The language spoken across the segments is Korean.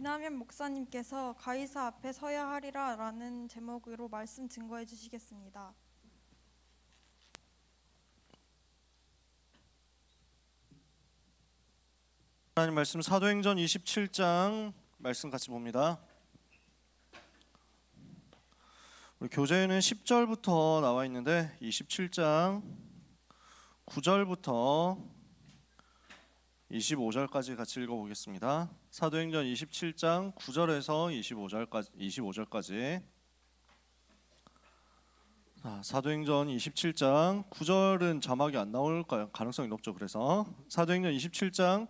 이남현 목사님께서 가이사 앞에 서야 하리라 라는 제목으로 말씀 증거해 주시겠습니다. 하나님 말씀 사도행전 27장 말씀 같이 봅니다. 우리 교재에는 10절부터 나와 있는데 27장 9절부터 25절까지 같이 읽어보겠습니다. 사도행전 27장 9절에서 25절까지. 사도행전 27장 9절은 자막이 안 나올 가능성이 높죠. 그래서 사도행전 27장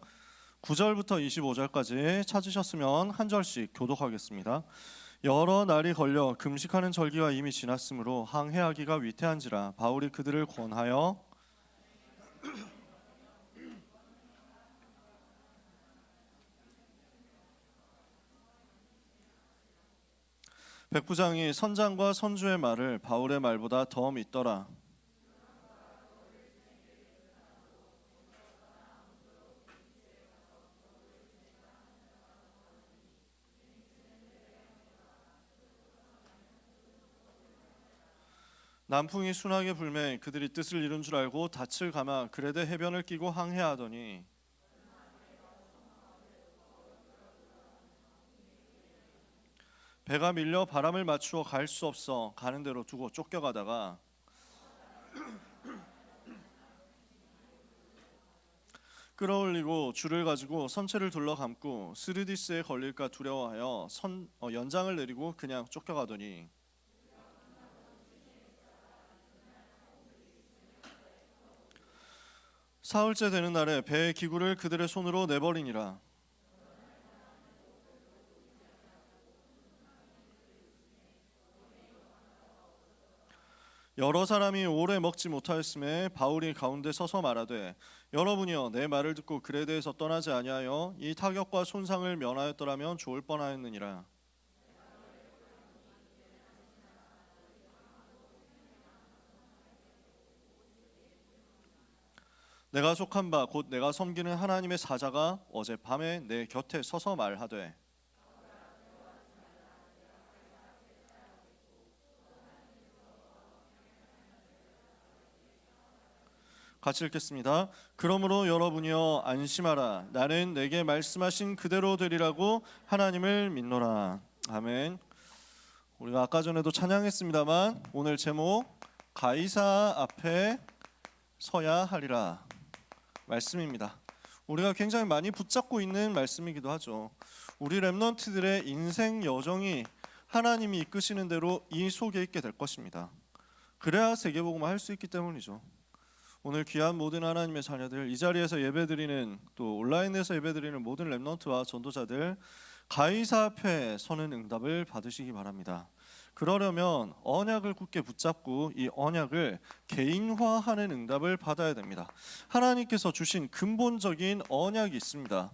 9절부터 25절까지 찾으셨으면 한 절씩 교독하겠습니다. 여러 날이 걸려 금식하는 절기가 이미 지났으므로 항해하기가 위태한지라 바울이 그들을 권하여 백부장이 선장과 선주의 말을 바울의 말보다 더 믿더라. 남풍이 순하게 불매 그들이 뜻을 이룬 줄 알고 닻을 감아 그레데 해변을 끼고 항해하더니 배가 밀려 바람을 맞추어 갈 수 없어 가는 대로 두고 쫓겨가다가 끌어올리고 줄을 가지고 선체를 둘러 감고 스르디스에 걸릴까 두려워하여 연장을 내리고 그냥 쫓겨가더니 사흘째 되는 날에 배의 기구를 그들의 손으로 내버리니라. 여러 사람이 오래 먹지 못하였음에 바울이 가운데 서서 말하되 여러분이여 내 말을 듣고 그레데에서 떠나지 아니하여 이 타격과 손상을 면하였더라면 좋을 뻔하였느니라. 내가 속한 바 곧 내가 섬기는 하나님의 사자가 어젯밤에 내 곁에 서서 말하되 같이 읽겠습니다. 그러므로 여러분이여 안심하라. 나는 내게 말씀하신 그대로 되리라고 하나님을 믿노라. 아멘. 우리가 아까 전에도 찬양했습니다만 오늘 제목 가이사 앞에 서야 하리라 말씀입니다. 우리가 굉장히 많이 붙잡고 있는 말씀이기도 하죠. 우리 렘넌트들의 인생 여정이 하나님이 이끄시는 대로 이 속에 있게 될 것입니다. 그래야 세계복음을 할 수 있기 때문이죠. 오늘 귀한 모든 하나님의 자녀들, 이 자리에서 예배드리는 또 온라인에서 예배드리는 모든 렘넌트와 전도자들 가이사 앞에 서는 응답을 받으시기 바랍니다. 그러려면 언약을 굳게 붙잡고 이 언약을 개인화하는 응답을 받아야 됩니다. 하나님께서 주신 근본적인 언약이 있습니다.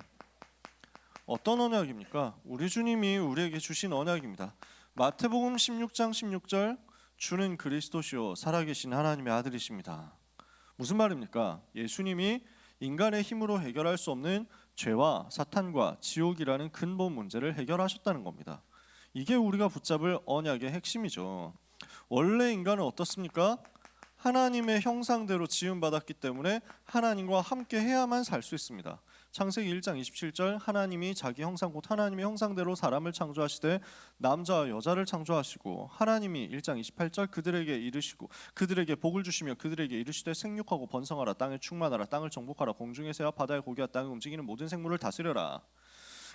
어떤 언약입니까? 우리 주님이 우리에게 주신 언약입니다. 마태복음 16장 16절 주는 그리스도시요 살아계신 하나님의 아들이십니다. 무슨 말입니까? 예수님이 인간의 힘으로 해결할 수 없는 죄와 사탄과 지옥이라는 근본 문제를 해결하셨다는 겁니다. 이게 우리가 붙잡을 언약의 핵심이죠. 원래 인간은 어떻습니까? 하나님의 형상대로 지음받았기 때문에 하나님과 함께 해야만 살 수 있습니다. 창세기 1장 27절 하나님이 자기 형상 곧 하나님의 형상대로 사람을 창조하시되 남자와 여자를 창조하시고 하나님이 1장 28절 그들에게 이르시고 그들에게 복을 주시며 그들에게 이르시되 생육하고 번성하라 땅에 충만하라 땅을 정복하라 공중의 새와 바다의 고기와 땅에 움직이는 모든 생물을 다스려라.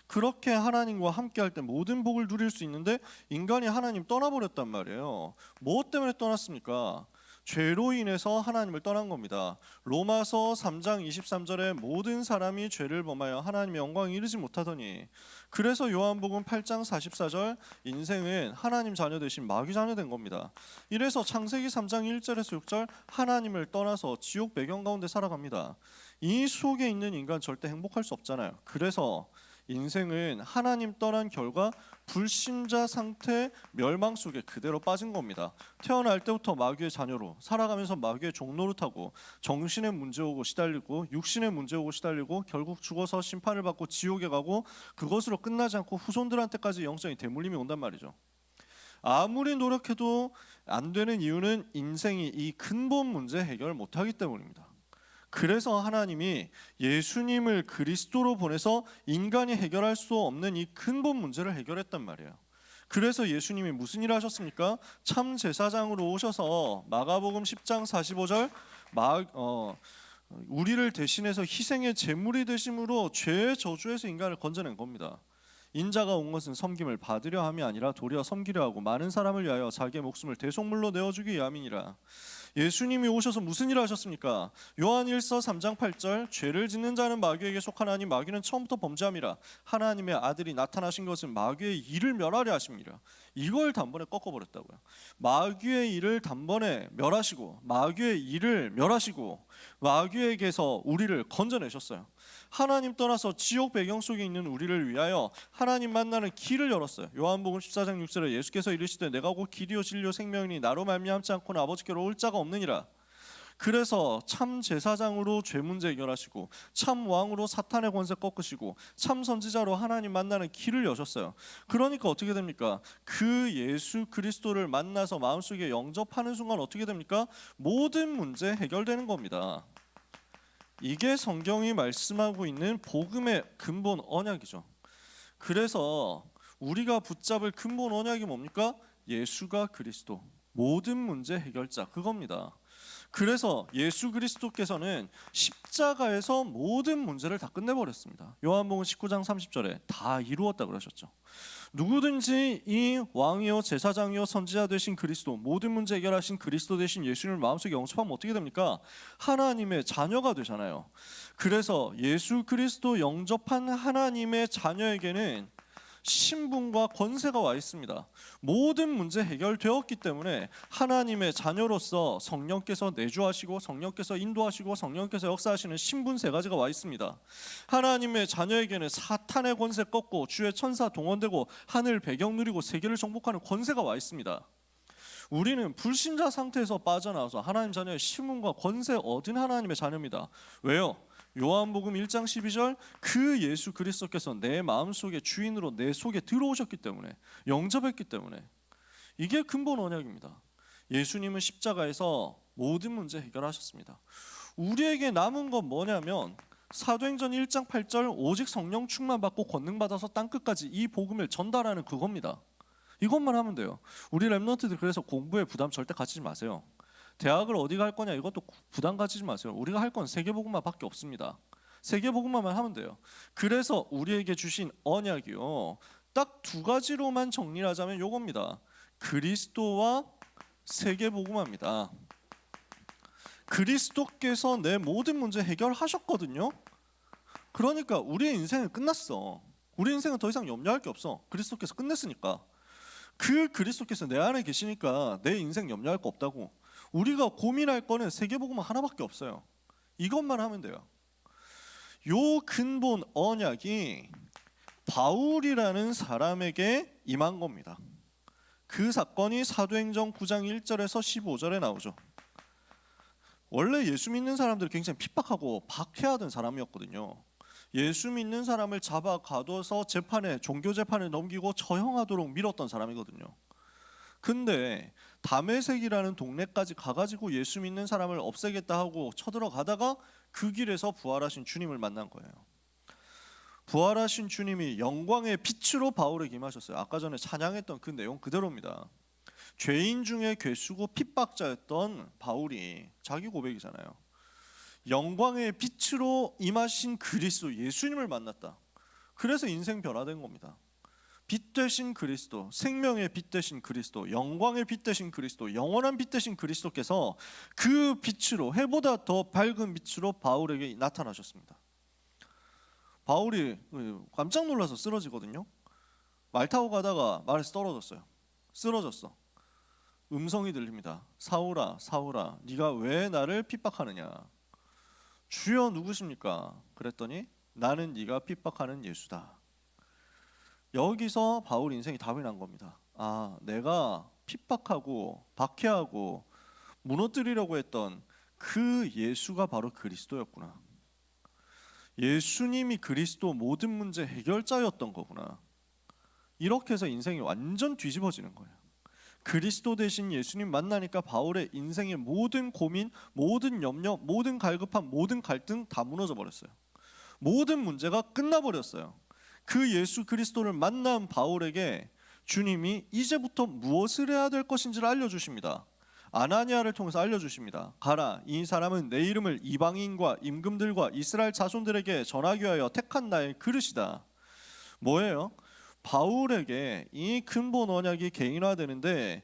그렇게 하나님과 함께 할 때 모든 복을 누릴 수 있는데 인간이 하나님 떠나버렸단 말이에요. 무엇 때문에 떠났습니까? 죄로 인해서 하나님을 떠난 겁니다. 로마서 3장 23절에 모든 사람이 죄를 범하여 하나님의 영광에 이르지 못하더니 그래서 요한복음 8장 44절 인생은 하나님 자녀 대신 마귀 자녀 된 겁니다. 이래서 창세기 3장 1절에서 6절 하나님을 떠나서 지옥 배경 가운데 살아갑니다. 이 속에 있는 인간 절대 행복할 수 없잖아요. 그래서 인생은 하나님 떠난 결과 불신자 상태 멸망 속에 그대로 빠진 겁니다. 태어날 때부터 마귀의 자녀로 살아가면서 마귀의 종노릇 하고 정신의 문제 오고 시달리고 육신의 문제 오고 시달리고 결국 죽어서 심판을 받고 지옥에 가고 그것으로 끝나지 않고 후손들한테까지 영적인 대물림이 온단 말이죠. 아무리 노력해도 안 되는 이유는 인생이 이 근본 문제 해결을 못하기 때문입니다. 그래서 하나님이 예수님을 그리스도로 보내서 인간이 해결할 수 없는 이 근본 문제를 해결했단 말이에요. 그래서 예수님이 무슨 일을 하셨습니까? 참 제사장으로 오셔서 마가복음 10장 45절 우리를 대신해서 희생의 제물이 되심으로 죄의 저주에서 인간을 건져낸 겁니다. 인자가 온 것은 섬김을 받으려 함이 아니라 도리어 섬기려 하고 많은 사람을 위하여 자기의 목숨을 대속물로 내어주기 위함이니라. 예수님이 오셔서 무슨 일을 하셨습니까? 요한일서 3장 8절 죄를 짓는 자는 마귀에게 속하나니 마귀는 처음부터 범죄함이라. 하나님의 아들이 나타나신 것은 마귀의 일을 멸하려 하심이라. 이걸 단번에 꺾어버렸다고요. 마귀의 일을 단번에 멸하시고 마귀의 일을 멸하시고 마귀에게서 우리를 건져내셨어요. 하나님 떠나서 지옥 배경 속에 있는 우리를 위하여 하나님 만나는 길을 열었어요. 요한복음 14장 6절에 예수께서 이르시되 내가 곧 길이요 진리요 생명이니 나로 말미암지 않고는 아버지께로 올 자가 없느니라. 그래서 참 제사장으로 죄 문제 해결하시고 참 왕으로 사탄의 권세 꺾으시고 참 선지자로 하나님 만나는 길을 여셨어요. 그러니까 어떻게 됩니까? 그 예수 그리스도를 만나서 마음속에 영접하는 순간 어떻게 됩니까? 모든 문제 해결되는 겁니다. 이게 성경이 말씀하고 있는 복음의 근본 언약이죠. 그래서 우리가 붙잡을 근본 언약이 뭡니까? 예수가 그리스도, 모든 문제 해결자, 그겁니다. 그래서 예수 그리스도께서는 십자가에서 모든 문제를 다 끝내버렸습니다. 요한복음 19장 30절에 다 이루었다 그러셨죠. 누구든지 이 왕이요 제사장이요 선지자 되신 그리스도, 모든 문제 해결하신 그리스도 되신 예수님을 마음속에 영접하면 어떻게 됩니까? 하나님의 자녀가 되잖아요. 그래서 예수 그리스도 영접한 하나님의 자녀에게는 신분과 권세가 와 있습니다. 모든 문제 해결되었기 때문에 하나님의 자녀로서 성령께서 내주하시고 성령께서 인도하시고 성령께서 역사하시는 신분 세 가지가 와 있습니다. 하나님의 자녀에게는 사탄의 권세 꺾고 주의 천사 동원되고 하늘 배경 누리고 세계를 정복하는 권세가 와 있습니다. 우리는 불신자 상태에서 빠져나와서 하나님 자녀의 신분과 권세 얻은 하나님의 자녀입니다. 왜요? 요한복음 1장 12절 그 예수 그리스도께서 내 마음속에 주인으로 내 속에 들어오셨기 때문에, 영접했기 때문에, 이게 근본 언약입니다. 예수님은 십자가에서 모든 문제 해결하셨습니다. 우리에게 남은 건 뭐냐면 사도행전 1장 8절 오직 성령 충만 받고 권능 받아서 땅끝까지 이 복음을 전달하는 그겁니다. 이것만 하면 돼요. 우리 랩런트들 그래서 공부에 부담 절대 가지지 마세요. 대학을 어디 갈 거냐 이것도 부담 가지지 마세요. 우리가 할 건 세계복음화밖에 없습니다. 세계복음화만 하면 돼요. 그래서 우리에게 주신 언약이요, 딱 두 가지로만 정리하자면 요겁니다. 그리스도와 세계복음화입니다. 그리스도께서 내 모든 문제 해결하셨거든요. 그러니까 우리의 인생은 끝났어. 우리 인생은 더 이상 염려할 게 없어. 그리스도께서 끝냈으니까. 그 그리스도께서 내 안에 계시니까 내 인생 염려할 거 없다고. 우리가 고민할 거는 세계복음 하나밖에 없어요. 이것만 하면 돼요. 요 근본 언약이 바울이라는 사람에게 임한 겁니다. 그 사건이 사도행전 9장 1절에서 15절에 나오죠. 원래 예수 믿는 사람들 굉장히 핍박하고 박해하던 사람이었거든요. 예수 믿는 사람을 잡아 가둬서 재판에, 종교 재판에 넘기고 처형하도록 밀었던 사람이거든요. 근데 다메섹이라는 동네까지 가가지고 예수 믿는 사람을 없애겠다 하고 쳐들어가다가 그 길에서 부활하신 주님을 만난 거예요. 부활하신 주님이 영광의 빛으로 바울에게 임하셨어요. 아까 전에 찬양했던 그 내용 그대로입니다. 죄인 중에 괴수고 핍박자였던 바울이, 자기 고백이잖아요. 영광의 빛으로 임하신 그리스도 예수님을 만났다. 그래서 인생 변화된 겁니다. 빛 되신 그리스도, 생명의 빛 되신 그리스도, 영광의 빛 되신 그리스도, 영원한 빛 되신 그리스도께서 그 빛으로, 해보다 더 밝은 빛으로 바울에게 나타나셨습니다. 바울이 깜짝 놀라서 쓰러지거든요. 말 타고 가다가 말에서 떨어졌어요. 쓰러졌어. 음성이 들립니다. 사울아, 사울아, 네가 왜 나를 핍박하느냐? 주여 누구십니까? 그랬더니 나는 네가 핍박하는 예수다. 여기서 바울 인생이 답이 난 겁니다. 아, 내가 핍박하고 박해하고 무너뜨리려고 했던 그 예수가 바로 그리스도였구나. 예수님이 그리스도 모든 문제 해결자였던 거구나. 이렇게 해서 인생이 완전 뒤집어지는 거예요. 그리스도 대신 예수님 만나니까 바울의 인생의 모든 고민, 모든 염려, 모든 갈급함, 모든 갈등 다 무너져 버렸어요. 모든 문제가 끝나버렸어요. 그 예수 그리스도를 만난 바울에게 주님이 이제부터 무엇을 해야 될 것인지를 알려주십니다. 아나니아를 통해서 알려주십니다. 가라, 이 사람은 내 이름을 이방인과 임금들과 이스라엘 자손들에게 전하기 위하여 택한 나의 그릇이다. 뭐예요? 바울에게 이 근본 언약이 개인화되는데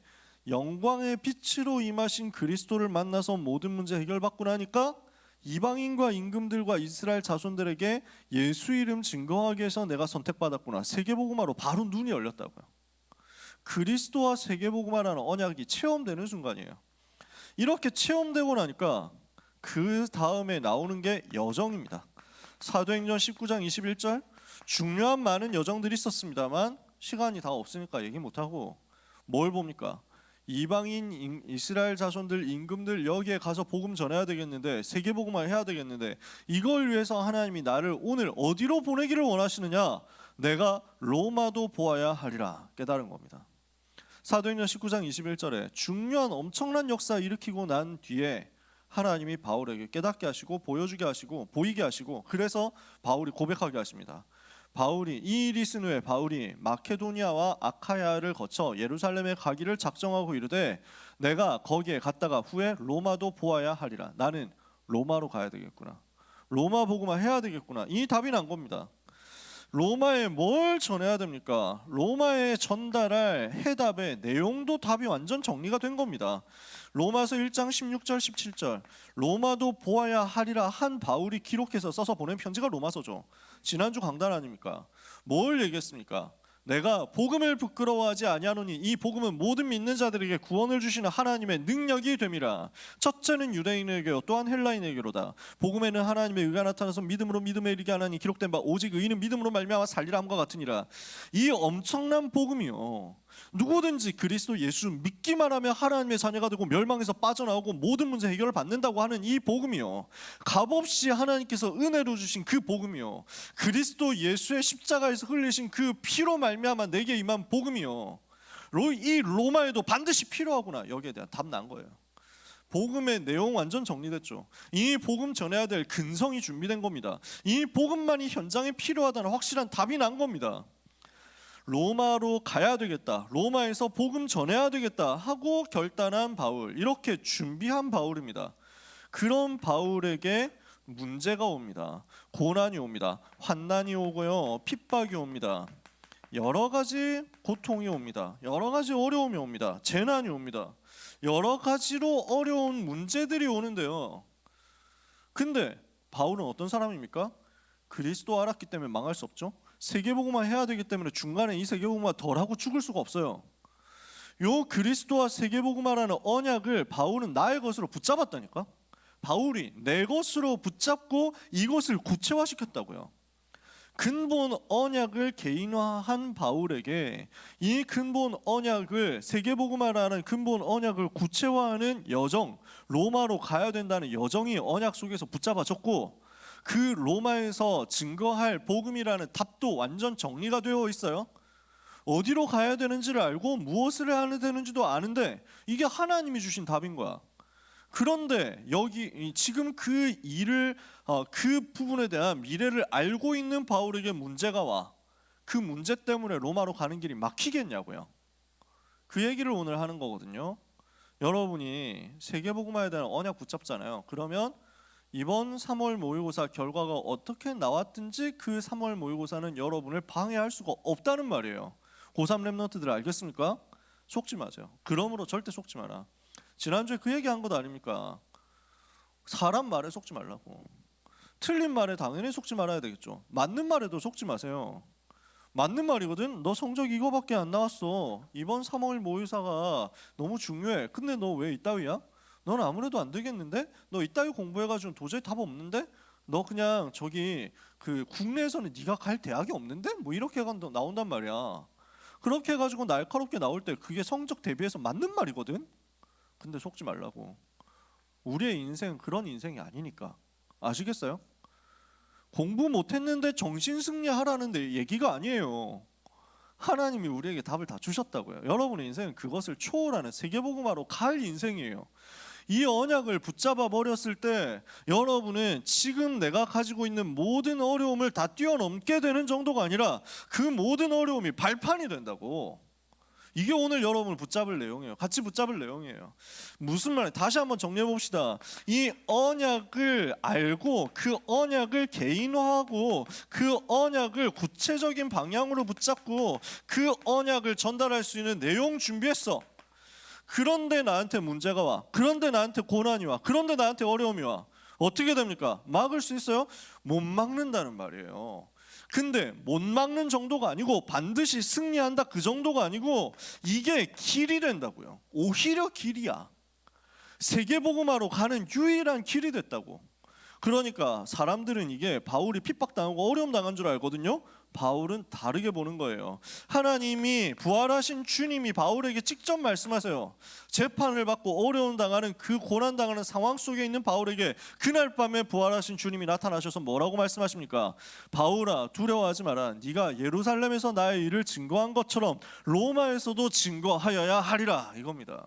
영광의 빛으로 임하신 그리스도를 만나서 모든 문제 해결받고 나니까 이방인과 임금들과 이스라엘 자손들에게 예수 이름 증거하기 위해서 내가 선택받았구나. 세계복음화로 바로 눈이 열렸다고요. 그리스도와 세계복음화라는 언약이 체험되는 순간이에요. 이렇게 체험되고 나니까 그 다음에 나오는 게 여정입니다. 사도행전 19장 21절, 중요한 많은 여정들이 있었습니다만 시간이 다 없으니까 얘기 못하고 뭘 봅니까? 이방인 이스라엘 자손들 임금들 여기에 가서 복음 전해야 되겠는데, 세계복음화 해야 되겠는데, 이걸 위해서 하나님이 나를 오늘 어디로 보내기를 원하시느냐? 내가 로마도 보아야 하리라 깨달은 겁니다. 사도행전 19장 21절에 중요한 엄청난 역사 일으키고 난 뒤에 하나님이 바울에게 깨닫게 하시고 보여주게 하시고 보이게 하시고, 그래서 바울이 고백하게 하십니다. 바울이 이 일이 있은 후에 바울이 마케도니아와 아카야를 거쳐 예루살렘에 가기를 작정하고 이르되 내가 거기에 갔다가 후에 로마도 보아야 하리라. 나는 로마로 가야 되겠구나. 로마 복음화 해야 되겠구나. 이 답이 난 겁니다. 로마에 뭘 전해야 됩니까? 로마에 전달할 해답의 내용도 답이 완전 정리가 된 겁니다. 로마서 1장 16절 17절, 로마도 보아야 하리라 한 바울이 기록해서 써서 보낸 편지가 로마서죠. 지난주 강단 아닙니까? 뭘 얘기했습니까? 내가 복음을 부끄러워하지 아니하노니 이 복음은 모든 믿는 자들에게 구원을 주시는 하나님의 능력이 됨이라. 첫째는 유대인에게요 또한 헬라인에게로다. 복음에는 하나님의 의가 나타나서 믿음으로 믿음에 이르게 하나니 기록된 바 오직 의인은 믿음으로 말미암아 살리라 함과 같으니라. 이 엄청난 복음이요, 누구든지 그리스도 예수 믿기만 하면 하나님의 자녀가 되고 멸망에서 빠져나오고 모든 문제 해결을 받는다고 하는 이 복음이요, 값없이 하나님께서 은혜로 주신 그 복음이요, 그리스도 예수의 십자가에서 흘리신 그 피로 말미암아 내게 임한 복음이요, 이 로마에도 반드시 필요하구나. 여기에 대한 답 난 거예요. 복음의 내용 완전 정리됐죠. 이 복음 전해야 될 근성이 준비된 겁니다. 이 복음만이 현장에 필요하다는 확실한 답이 난 겁니다. 로마로 가야 되겠다, 로마에서 복음 전해야 되겠다 하고 결단한 바울, 이렇게 준비한 바울입니다. 그런 바울에게 문제가 옵니다. 고난이 옵니다. 환난이 오고요, 핍박이 옵니다. 여러 가지 고통이 옵니다. 여러 가지 어려움이 옵니다. 재난이 옵니다. 여러 가지로 어려운 문제들이 오는데요, 근데 바울은 어떤 사람입니까? 그리스도 알았기 때문에 망할 수 없죠. 세계복음화 해야 되기 때문에 중간에 이 세계복음화 덜 하고 죽을 수가 없어요. 요 그리스도와 세계복음화라는 언약을 바울은 나의 것으로 붙잡았다니까. 바울이 내 것으로 붙잡고 이것을 구체화시켰다고요. 근본 언약을 개인화한 바울에게 이 근본 언약을, 세계복음화라는 근본 언약을 구체화하는 여정, 로마로 가야 된다는 여정이 언약 속에서 붙잡아졌고, 그 로마에서 증거할 복음이라는 답도 완전 정리가 되어 있어요. 어디로 가야 되는지를 알고 무엇을 해야 되는지도 아는데 이게 하나님이 주신 답인 거야. 그런데 여기 지금 그 일을 그 부분에 대한 미래를 알고 있는 바울에게 문제가 와. 그 문제 때문에 로마로 가는 길이 막히겠냐고요. 그 얘기를 오늘 하는 거거든요. 여러분이 세계복음화에 대한 언약 붙잡잖아요. 그러면 이번 3월 모의고사 결과가 어떻게 나왔든지 그 3월 모의고사는 여러분을 방해할 수가 없다는 말이에요. 고3 랩런트들 알겠습니까? 속지 마세요. 그러므로 절대 속지 마라. 지난주에 그 얘기한 것 아닙니까? 사람 말에 속지 말라고. 틀린 말에 당연히 속지 말아야 되겠죠. 맞는 말에도 속지 마세요. 맞는 말이거든. 너 성적 이거밖에 안 나왔어. 이번 3월 모의사가 너무 중요해. 근데 너 왜 이따위야? 넌 아무래도 안 되겠는데? 너 이따위 공부해가지고 도저히 답 없는데? 너 그냥 저기 그 국내에서는 네가 갈 대학이 없는데 뭐 이렇게 나온단 말이야. 그렇게 해가지고 날카롭게 나올 때 그게 성적 대비해서 맞는 말이거든. 근데 속지 말라고. 우리의 인생은 그런 인생이 아니니까. 아시겠어요? 공부 못했는데 정신승리하라는 데 얘기가 아니에요. 하나님이 우리에게 답을 다 주셨다고요. 여러분의 인생은 그것을 초월하는 세계복음화로 갈 인생이에요. 이 언약을 붙잡아 버렸을 때 여러분은 지금 내가 가지고 있는 모든 어려움을 다 뛰어넘게 되는 정도가 아니라 그 모든 어려움이 발판이 된다고. 이게 오늘 여러분을 붙잡을 내용이에요. 같이 붙잡을 내용이에요. 무슨 말이에요? 다시 한번 정리해 봅시다. 이 언약을 알고 그 언약을 개인화하고 그 언약을 구체적인 방향으로 붙잡고 그 언약을 전달할 수 있는 내용 준비했어. 그런데 나한테 문제가 와. 그런데 나한테 고난이 와. 그런데 나한테 어려움이 와. 어떻게 됩니까? 막을 수 있어요? 못 막는다는 말이에요. 근데 못 막는 정도가 아니고 반드시 승리한다 그 정도가 아니고 이게 길이 된다고요. 오히려 길이야. 세계복음화로 가는 유일한 길이 됐다고. 그러니까 사람들은 이게 바울이 핍박당하고 어려움 당한 줄 알거든요. 바울은 다르게 보는 거예요. 하나님이 부활하신 주님이 바울에게 직접 말씀하세요. 재판을 받고 어려움 당하는 그 고난 당하는 상황 속에 있는 바울에게 그날 밤에 부활하신 주님이 나타나셔서 뭐라고 말씀하십니까? 바울아 두려워하지 마라. 네가 예루살렘에서 나의 일을 증거한 것처럼 로마에서도 증거하여야 하리라 이겁니다.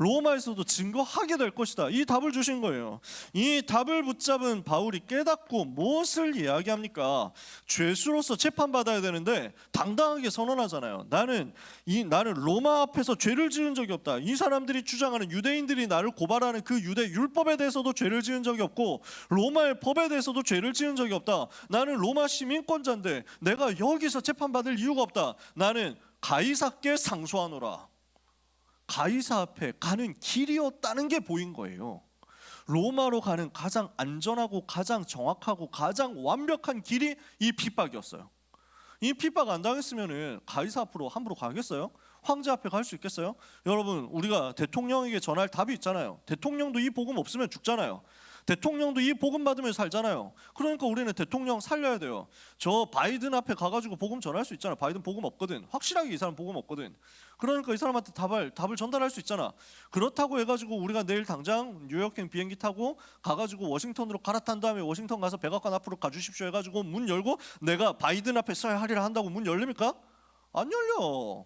로마에서도 증거하게 될 것이다. 이 답을 주신 거예요. 이 답을 붙잡은 바울이 깨닫고 무엇을 이야기합니까? 죄수로서 재판받아야 되는데 당당하게 선언하잖아요. 나는 로마 앞에서 죄를 지은 적이 없다. 이 사람들이 주장하는 유대인들이 나를 고발하는 그 유대 율법에 대해서도 죄를 지은 적이 없고 로마의 법에 대해서도 죄를 지은 적이 없다. 나는 로마 시민권자인데 내가 여기서 재판받을 이유가 없다. 나는 가이사께 상소하노라. 가이사 앞에 가는 길이었다는 게 보인 거예요. 로마로 가는 가장 안전하고 가장 정확하고 가장 완벽한 길이 이 핍박이었어요. 이 핍박 안 당했으면은 가이사 앞으로 함부로 가겠어요? 황제 앞에 갈 수 있겠어요? 여러분 우리가 대통령에게 전할 답이 있잖아요. 대통령도 이 복음 없으면 죽잖아요. 대통령도 이 복음 받으면 살잖아요. 그러니까 우리는 대통령 살려야 돼요. 저 바이든 앞에 가가지고 복음 전할 수 있잖아. 바이든 복음 없거든. 확실하게 이 사람 복음 없거든. 그러니까 이 사람한테 답을 전달할 수 있잖아. 그렇다고 해가지고 우리가 내일 당장 뉴욕행 비행기 타고 가가지고 워싱턴으로 갈아탄 다음에 워싱턴 가서 백악관 앞으로 가주십시오 해가지고 문 열고 내가 바이든 앞에 서야 하리라 한다고 문 열립니까? 안 열려.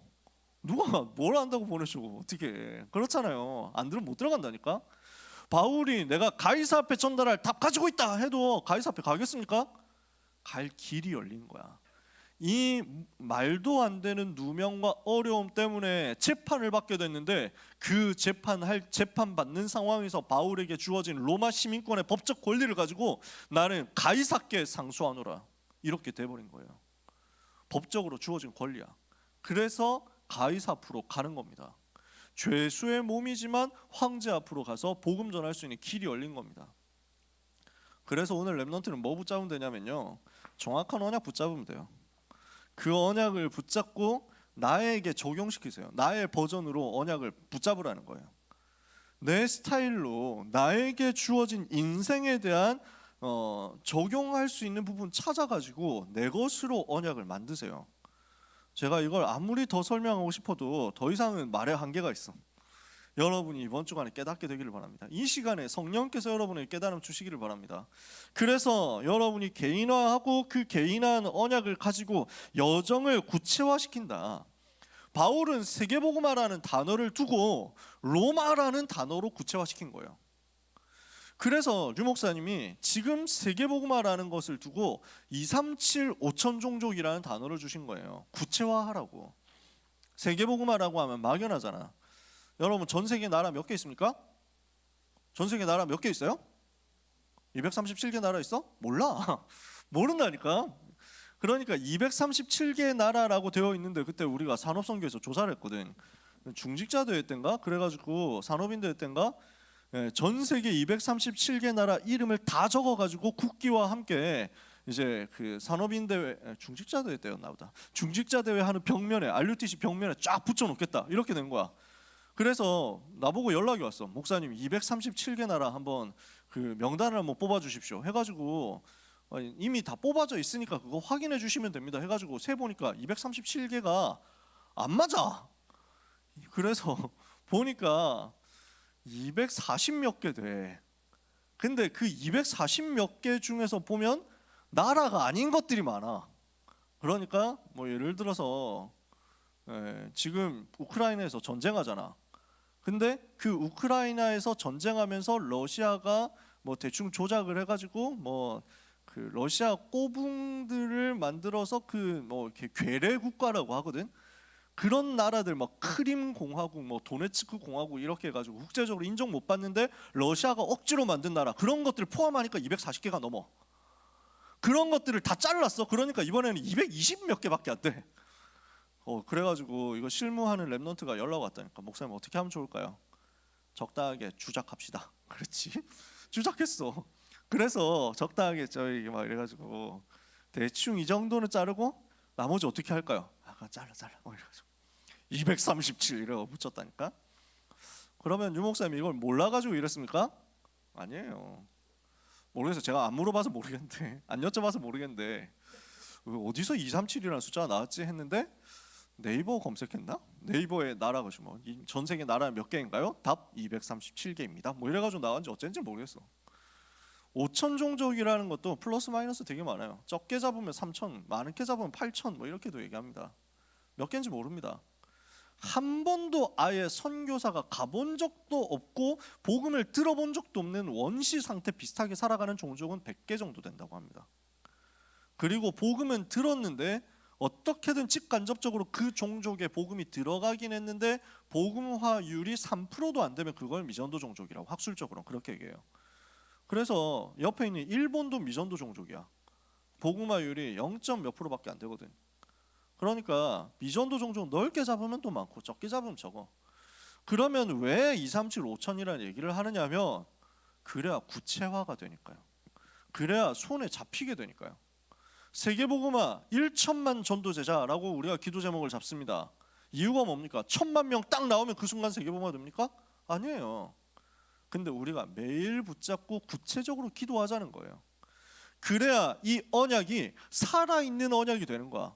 누가 뭘 한다고 보내주고 어떻게 그렇잖아요. 안 들으면 못 들어간다니까. 바울이 내가 가이사 앞에 전달할 답 가지고 있다 해도 가이사 앞에 가겠습니까? 갈 길이 열린 거야. 이 말도 안 되는 누명과 어려움 때문에 재판을 받게 됐는데 그 재판받는 상황에서 바울에게 주어진 로마 시민권의 법적 권리를 가지고 나는 가이사께 상소하노라 이렇게 돼버린 거예요. 법적으로 주어진 권리야. 그래서 가이사 앞으로 가는 겁니다. 죄수의 몸이지만 황제 앞으로 가서 복음 전할 수 있는 길이 열린 겁니다. 그래서 오늘 렘넌트는 뭐 붙잡으면 되냐면요. 정확한 언약 붙잡으면 돼요. 그 언약을 붙잡고 나에게 적용시키세요. 나의 버전으로 언약을 붙잡으라는 거예요. 내 스타일로 나에게 주어진 인생에 대한 적용할 수 있는 부분 찾아가지고 내 것으로 언약을 만드세요. 제가 이걸 아무리 더 설명하고 싶어도 더 이상은 말의 한계가 있어. 여러분이 이번 주간에 깨닫게 되기를 바랍니다. 이 시간에 성령께서 여러분에게 깨달음 주시기를 바랍니다. 그래서 여러분이 개인화하고 그 개인화한 언약을 가지고 여정을 구체화시킨다. 바울은 세계복음화라는 단어를 두고 로마라는 단어로 구체화시킨 거예요. 그래서 류 목사님이 지금 세계복음화라는 것을 두고 237 5천 종족이라는 단어를 주신 거예요. 구체화하라고. 세계복음화라고 하면 막연하잖아. 여러분 전 세계 나라 몇 개 있습니까? 전 세계 나라 몇 개 있어요? 237개 나라 있어? 몰라. 모른다니까. 그러니까 237개 나라라고 되어 있는데 그때 우리가 산업선교에서 조사를 했거든. 중직자 대회 때인가? 그래가지고 산업인 대회 때인가? 전 세계 237개 나라 이름을 다 적어가지고 국기와 함께 이제 그 산업인 대회 중직자 대회 때였나 보다. 중직자 대회 하는 벽면에 RUTC 벽면에 쫙 붙여놓겠다 이렇게 된 거야. 그래서 나보고 연락이 왔어. 목사님 237개 나라 한번 그 명단을 한번 뽑아주십시오 해가지고 이미 다 뽑아져 있으니까 그거 확인해 주시면 됩니다 해가지고 세 보니까 237개가 안 맞아. 그래서 보니까 240 몇 개 돼. 근데 그 240 몇 개 중에서 보면 나라가 아닌 것들이 많아. 그러니까 뭐 예를 들어서 지금 우크라이나에서 전쟁하잖아. 근데 그 우크라이나에서 전쟁하면서 러시아가 뭐 대충 조작을 해가지고 뭐 그 러시아 꼬붕들을 만들어서 그 뭐 이렇게 괴뢰 국가라고 하거든. 그런 나라들 막 크림 공화국, 뭐 도네츠크 공화국 이렇게 해가지고 국제적으로 인정 못 받는데 러시아가 억지로 만든 나라 그런 것들 포함하니까 240개가 넘어. 그런 것들을 다 잘랐어. 그러니까 이번에는 220 몇 개밖에 안 돼. 그래가지고 이거 실무하는 랩넌트가 연락 왔다니까. 목사님 어떻게 하면 좋을까요? 적당하게 주작합시다. 그렇지? 주작했어. 그래서 적당하게 저희 막 이래가지고 대충 이 정도는 자르고 나머지 어떻게 할까요? 잘라 이래가지고 237 이러고 붙였다니까. 그러면 유 목사님 이걸 몰라가지고 이랬습니까? 아니에요. 모르겠어요. 제가 안 물어봐서 모르겠는데 안 여쭤봐서 모르겠는데 어디서 237이라는 숫자가 나왔지 했는데 네이버 검색했나? 네이버에 나라가 뭐 전 세계 나라 몇 개인가요? 답 237개입니다. 뭐 이래가지고 나왔는지 어쩐지 모르겠어. 5천 종족이라는 것도 플러스 마이너스 되게 많아요. 적게 잡으면 3천, 많게 잡으면 8천 뭐 이렇게도 얘기합니다. 몇 개인지 모릅니다. 한 번도 아예 선교사가 가본 적도 없고 복음을 들어본 적도 없는 원시 상태 비슷하게 살아가는 종족은 100개 정도 된다고 합니다. 그리고 복음은 들었는데 어떻게든 직간접적으로 그 종족에 복음이 들어가긴 했는데 복음화율이 3%도 안 되면 그걸 미전도 종족이라고 학술적으로는 그렇게 얘기해요. 그래서 옆에 있는 일본도 미전도 종족이야. 복음화율이 0. 몇 %밖에 안 되거든. 그러니까 미전도 종족 넓게 잡으면 또 많고 적게 잡으면 적어. 그러면 왜 237, 5천이라는 얘기를 하느냐면 그래야 구체화가 되니까요. 그래야 손에 잡히게 되니까요. 세계복음화 1천만 전도제자라고 우리가 기도 제목을 잡습니다. 이유가 뭡니까? 1000만 명 딱 나오면 그 순간 세계복음화 됩니까? 아니에요. 근데 우리가 매일 붙잡고 구체적으로 기도하자는 거예요. 그래야 이 언약이 살아있는 언약이 되는 거야.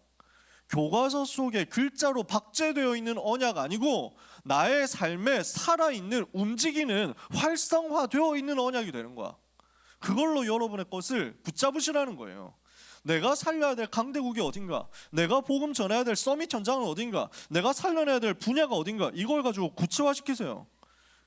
교과서 속에 글자로 박제되어 있는 언약 아니고 나의 삶에 살아있는 움직이는 활성화되어 있는 언약이 되는 거야. 그걸로 여러분의 것을 붙잡으시라는 거예요. 내가 살려야 될 강대국이 어딘가, 내가 복음 전해야 될 서밋 현장은 어딘가, 내가 살려내야 될 분야가 어딘가, 이걸 가지고 구체화시키세요.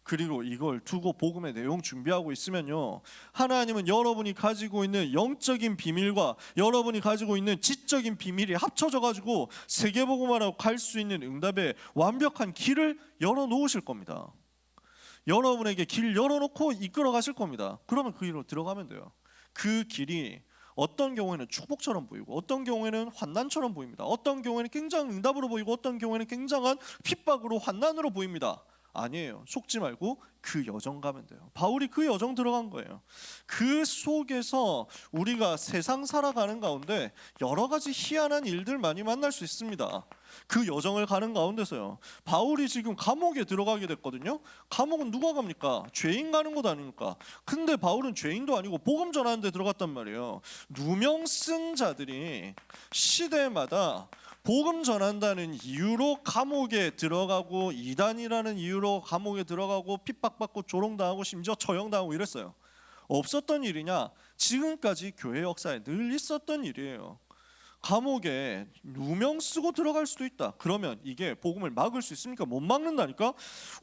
그리고 이걸 두고 복음의 내용 준비하고 있으면요, 하나님은 여러분이 가지고 있는 영적인 비밀과 여러분이 가지고 있는 지적인 비밀이 합쳐져 가지고 세계복음화로 갈 수 있는 응답의 완벽한 길을 열어놓으실 겁니다. 여러분에게 길 열어놓고 이끌어 가실 겁니다. 그러면 그 길로 들어가면 돼요. 그 길이 어떤 경우에는 축복처럼 보이고 어떤 경우에는 환난처럼 보입니다. 어떤 경우에는 굉장한 응답으로 보이고 어떤 경우에는 굉장한 핍박으로 환난으로 보입니다. 아니에요. 속지 말고 그 여정 가면 돼요. 바울이 그 여정 들어간 거예요. 그 속에서 우리가 세상 살아가는 가운데 여러 가지 희한한 일들 많이 만날 수 있습니다. 그 여정을 가는 가운데서요, 바울이 지금 감옥에 들어가게 됐거든요. 감옥은 누가 갑니까? 죄인 가는 곳 아닙니까? 근데 바울은 죄인도 아니고 복음 전하는 데 들어갔단 말이에요. 누명 쓴 자들이 시대마다 복음 전한다는 이유로 감옥에 들어가고 이단이라는 이유로 감옥에 들어가고 핍박받고 조롱당하고 심지어 처형당하고 이랬어요. 없었던 일이냐? 지금까지 교회 역사에 늘 있었던 일이에요. 감옥에 누명 쓰고 들어갈 수도 있다. 그러면 이게 복음을 막을 수 있습니까? 못 막는다니까?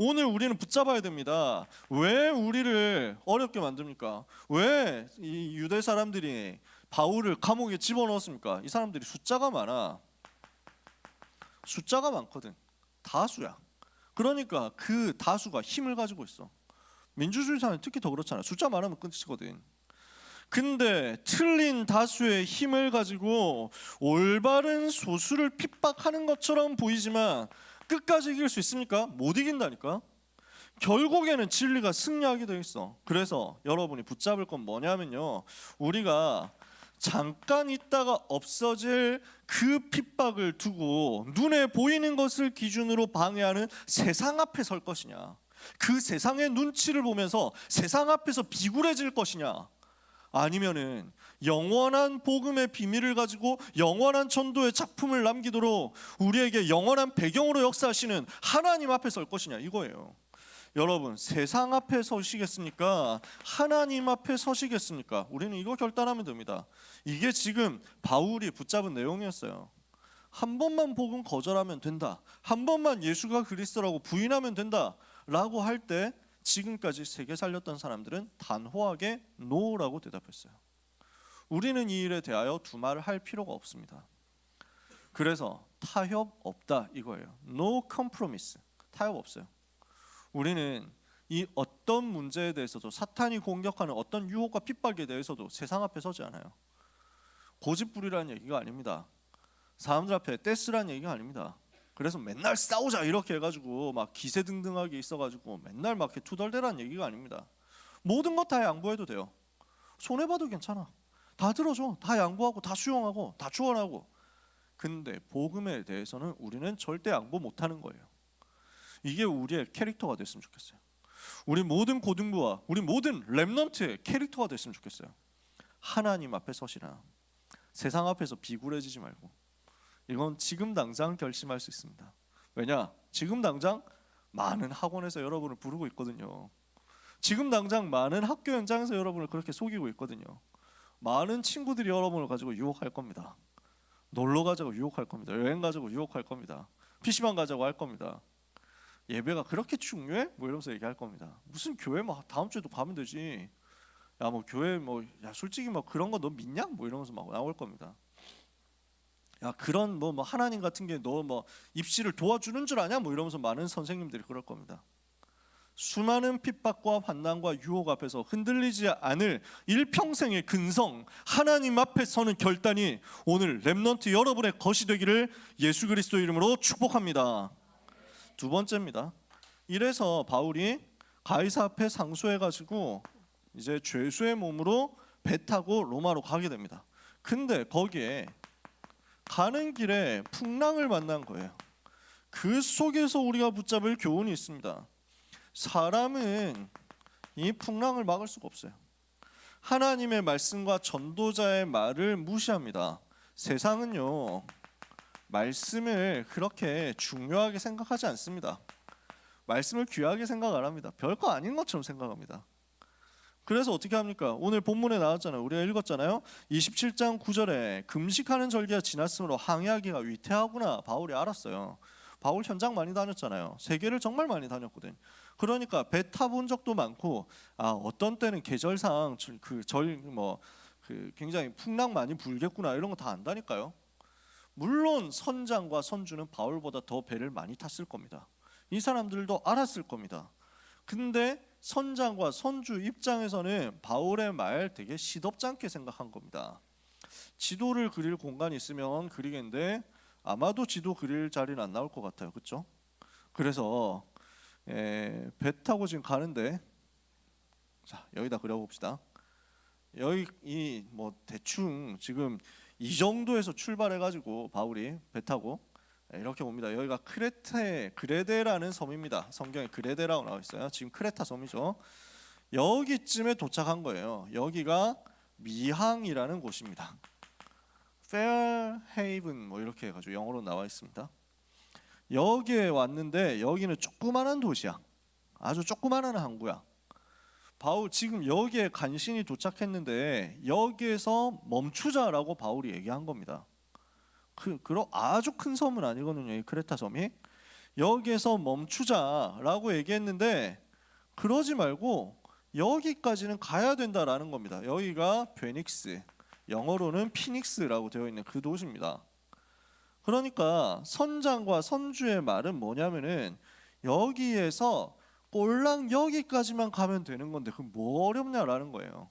오늘 우리는 붙잡아야 됩니다. 왜 우리를 어렵게 만듭니까? 왜 이 유대 사람들이 바울을 감옥에 집어넣었습니까? 이 사람들이 숫자가 많아. 숫자가 많거든. 다수야. 그러니까 그 다수가 힘을 가지고 있어. 민주주의 사회는 특히 더 그렇잖아. 숫자 많으면 끝이거든. 근데 틀린 다수의 힘을 가지고 올바른 소수를 핍박하는 것처럼 보이지만 끝까지 이길 수 있습니까? 못 이긴다니까. 결국에는 진리가 승리하게 되어 있어. 그래서 여러분이 붙잡을 건 뭐냐면요, 우리가 잠깐 있다가 없어질 그 핍박을 두고 눈에 보이는 것을 기준으로 방해하는 세상 앞에 설 것이냐, 그 세상의 눈치를 보면서 세상 앞에서 비굴해질 것이냐, 아니면은 영원한 복음의 비밀을 가지고 영원한 전도의 작품을 남기도록 우리에게 영원한 배경으로 역사하시는 하나님 앞에 설 것이냐, 이거예요. 여러분, 세상 앞에 서시겠습니까? 하나님 앞에 서시겠습니까? 우리는 이거 결단하면 됩니다. 이게 지금 바울이 붙잡은 내용이었어요. 한 번만 복음 거절하면 된다, 한 번만 예수가 그리스도라고 부인하면 된다 라고 할 때 지금까지 세계 살렸던 사람들은 단호하게 노라고 대답했어요. 우리는 이 일에 대하여 두말을 할 필요가 없습니다. 그래서 타협 없다 이거예요. No compromise. 타협 없어요. 우리는 이 어떤 문제에 대해서도, 사탄이 공격하는 어떤 유혹과 핍박에 대해서도 세상 앞에 서지 않아요. 고집부리라는 얘기가 아닙니다. 사람들 앞에 떼쓰라는 얘기가 아닙니다. 그래서 맨날 싸우자 이렇게 해가지고 막 기세등등하게 있어가지고 맨날 막 이렇게 투덜대라는 얘기가 아닙니다. 모든 것 다 양보해도 돼요. 손해봐도 괜찮아. 다 들어줘. 다 양보하고 다 수용하고 다 추원하고. 근데 복음에 대해서는 우리는 절대 양보 못하는 거예요. 이게 우리의 캐릭터가 됐으면 좋겠어요. 우리 모든 고등부와 우리 모든 렘넌트의 캐릭터가 됐으면 좋겠어요. 하나님 앞에 서시라. 세상 앞에서 비굴해지지 말고. 이건 지금 당장 결심할 수 있습니다. 왜냐? 지금 당장 많은 학원에서 여러분을 부르고 있거든요. 지금 당장 많은 학교 현장에서 여러분을 그렇게 속이고 있거든요. 많은 친구들이 여러분을 가지고 유혹할 겁니다. 놀러 가자고 유혹할 겁니다. 여행 가자고 유혹할 겁니다. PC방 가자고 할 겁니다. 예배가 그렇게 중요해? 뭐 이러면서 얘기할 겁니다. 무슨 교회 뭐 다음 주에도 가면 되지. 야 뭐 교회 뭐 야 솔직히 뭐 그런 거 너 믿냐? 뭐 이러면서 막 나올 겁니다. 야 그런 뭐 하나님 같은 게 너 뭐 입시를 도와주는 줄 아냐? 뭐 이러면서 많은 선생님들이 그럴 겁니다. 수많은 핍박과 환난과 유혹 앞에서 흔들리지 않을 일평생의 근성, 하나님 앞에 서는 결단이 오늘 렘넌트 여러분의 것이 되기를 예수 그리스도 이름으로 축복합니다. 두 번째입니다. 이래서 바울이 가이사 앞에 상소해가지고 이제 죄수의 몸으로 배 타고 로마로 가게 됩니다. 근데 거기에 가는 길에 풍랑을 만난 거예요. 그 속에서 우리가 붙잡을 교훈이 있습니다. 사람은 이 풍랑을 막을 수가 없어요. 하나님의 말씀과 전도자의 말을 무시합니다. 세상은요, 말씀을 그렇게 중요하게 생각하지 않습니다. 말씀을 귀하게 생각 안 합니다. 별거 아닌 것처럼 생각합니다. 그래서 어떻게 합니까? 오늘 본문에 나왔잖아요. 우리가 읽었잖아요. 27장 9절에 금식하는 절기가 지났으므로 항해하기가 위태하구나 바울이 알았어요. 바울 현장 많이 다녔잖아요. 세계를 정말 많이 다녔거든. 그러니까 배 타본 적도 많고, 어떤 때는 계절상 굉장히 풍랑 많이 불겠구나 이런 거 다 안다니까요. 물론 선장과 선주는 바울보다 더 배를 많이 탔을 겁니다. 이 사람들도 알았을 겁니다. 근데 선장과 선주 입장에서는 바울의 말 되게 시덥지 않게 생각한 겁니다. 지도를 그릴 공간이 있으면 그리겠는데 아마도 지도 그릴 자리는 안 나올 것 같아요. 그렇죠? 그래서 배 타고 지금 가는데, 자 여기다 그려봅시다. 여기 뭐 대충 지금 이 정도에서 출발해가지고 바울이 배 타고 이렇게 옵니다. 여기가 그레데라는 섬입니다. 성경에 그레데라고 나와 있어요. 지금 크레타 섬이죠. 여기쯤에 도착한 거예요. 여기가 미항이라는 곳입니다. 페어헤이븐 뭐 이렇게 해가지고 영어로 나와 있습니다. 여기에 왔는데 여기는 조그마한 도시야. 아주 조그마한 항구야. 바울 지금 여기에 간신히 도착했는데 여기에서 멈추자라고 바울이 얘기한 겁니다. 그런 아주 큰 섬은 아니거든요. 이 크레타 섬이. 여기에서 멈추자라고 얘기했는데 그러지 말고 여기까지는 가야 된다라는 겁니다. 여기가 베닉스, 영어로는 피닉스라고 되어 있는 그 도시입니다. 그러니까 선장과 선주의 말은 뭐냐면은 여기에서 꼴랑 여기까지만 가면 되는 건데 그 뭐 어렵냐라는 거예요.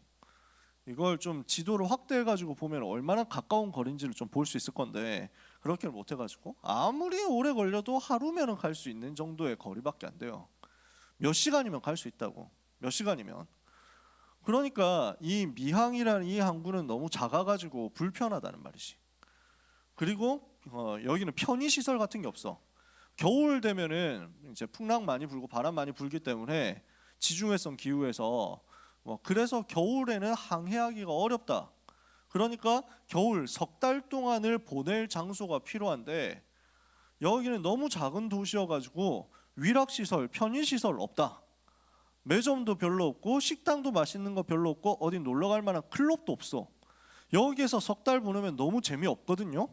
이걸 좀 지도를 확대해가지고 보면 얼마나 가까운 거리인지를 좀 볼 수 있을 건데 그렇게 못 해가지고 아무리 오래 걸려도 하루면은 갈 수 있는 정도의 거리밖에 안 돼요. 몇 시간이면 갈 수 있다고. 몇 시간이면. 그러니까 이 미항이라는 이 항구는 너무 작아가지고 불편하다는 말이지. 그리고 여기는 편의 시설 같은 게 없어. 겨울 되면은 이제 풍랑 많이 불고 바람 많이 불기 때문에 지중해성 기후에서 그래서 겨울에는 항해하기가 어렵다. 그러니까 겨울 석 달 동안을 보낼 장소가 필요한데 여기는 너무 작은 도시여가지고 위락시설, 편의시설 없다. 매점도 별로 없고 식당도 맛있는 거 별로 없고 어디 놀러 갈 만한 클럽도 없어. 여기에서 석 달 보내면 너무 재미없거든요.